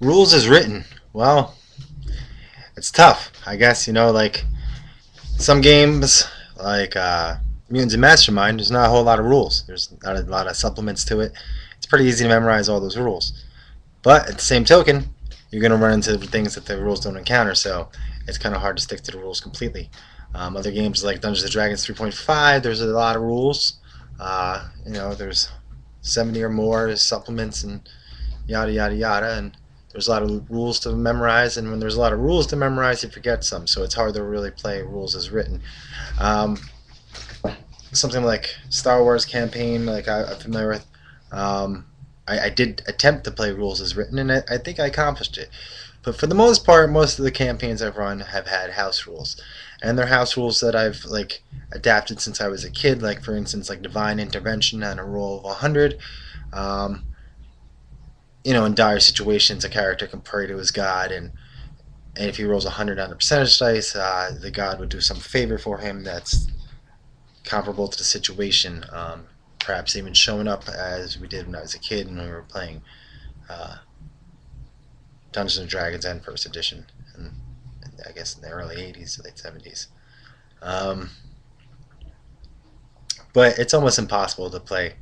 Rules is written. Well, it's tough. I guess, like some games, like Mutants and Mastermind, there's not a whole lot of rules. There's not a lot of supplements to it. It's pretty easy to memorize all those rules. But at the same token, you're going to run into things that the rules don't encounter, so it's kind of hard to stick to the rules completely. Other games like Dungeons and Dragons 3.5, there's a lot of rules. There's 70 or more supplements and yada yada yada, and there's a lot of rules to memorize. And when there's a lot of rules to memorize, you forget some, so it's hard to really play rules as written. Um, Something like Star Wars campaign, like I'm familiar with. I did attempt to play rules as written, and I think I accomplished it. But for the most part, most of the campaigns I've run have had house rules, and they're house rules that I've like adapted since I was a kid. Like for instance, like divine intervention on a roll of 100. Um, in dire situations, a character can pray to his god, and if he rolls 100 on a percentage dice, the god would do some favor for him that's comparable to the situation. Perhaps even showing up as we did when I was a kid and we were playing uh, Dungeons and Dragons and First Edition, and I guess in the early '80s, late '70s. Um, but it's almost impossible to play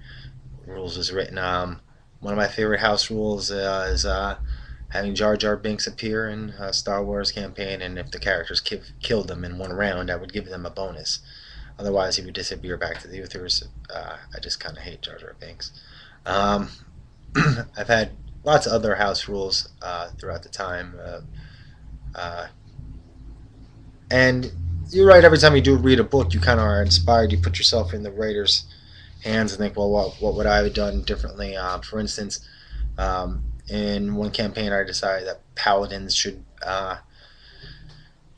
rules as written. One of my favorite house rules is having Jar Jar Binks appear in a Star Wars campaign, and if the characters killed them in one round, I would give them a bonus. Otherwise, he would disappear back to the ethers. I just kind of hate Jar Jar Binks. Um, I've had lots of other house rules throughout the time, uh, and you're right. Every time you do read a book, you kind of are inspired. You put yourself in the writer's hands and think, well, what would I have done differently? For instance, in one campaign, I decided that paladins should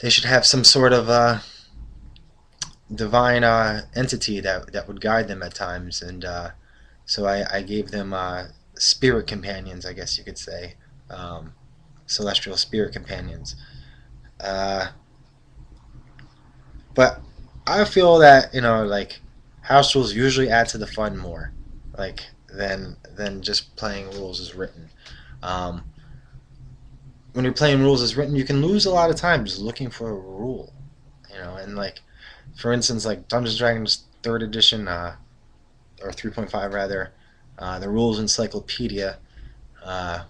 have some sort of divine entity that would guide them at times, and so I gave them spirit companions, I guess you could say, um, celestial spirit companions. Uh, but I feel that like house rules usually add to the fun more, like than just playing rules as written. Um, when you're playing rules as written, you can lose a lot of time just looking for a rule, and like for instance, like Dungeons and Dragons Third Edition or 3.5 rather, the rules encyclopedia. Uh,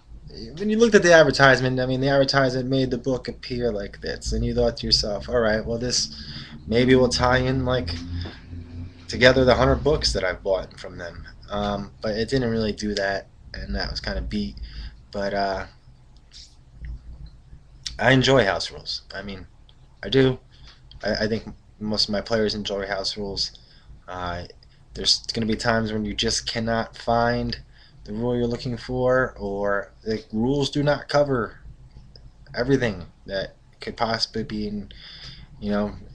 when you looked at the advertisement, I mean, the advertisement made the book appear like this, and you thought to yourself, all right, well, this maybe will tie in like together the 100 books that I've bought from them. But it didn't really do that, and that was kind of beat. But I enjoy house rules. I mean, I do. I think most of my players enjoy house rules. Uh, there's going to be times when you just cannot find the rule you're looking for, or the rules do not cover everything that could possibly be,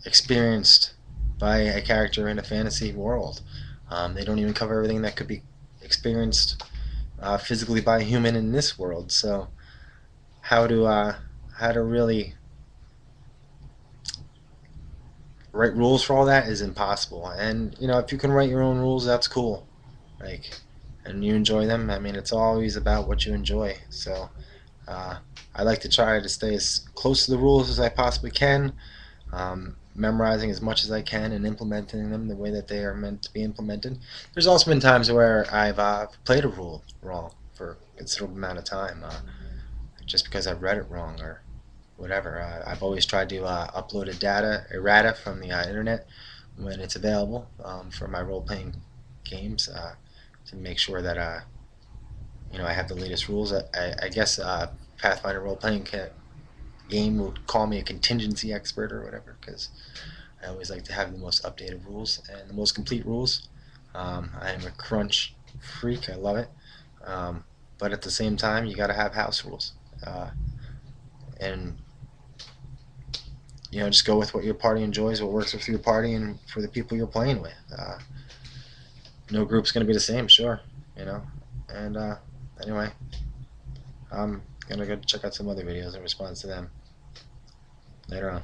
experienced by a character in a fantasy world. They don't even cover everything that could be experienced physically by a human in this world. So how to really write rules for all that is impossible. And if you can write your own rules, that's cool. Like, and you enjoy them. I mean, it's always about what you enjoy. So uh, I like to try to stay as close to the rules as I possibly can, memorizing as much as I can and implementing them the way that they are meant to be implemented. There's also been times where I've played a rule wrong for a considerable amount of time, just because I've read it wrong or whatever. I've always tried to upload errata from the internet when it's available for my role-playing games to make sure that I have the latest rules. I guess Pathfinder role-playing game would call me a contingency expert or whatever, because I always like to have the most updated rules and the most complete rules. I am a crunch freak. I love it. But at the same time, you got to have house rules. And just go with what your party enjoys, what works with your party, and for the people you're playing with. No group's going to be the same, sure, And anyway, I'm gonna go check out some other videos in response to them later on.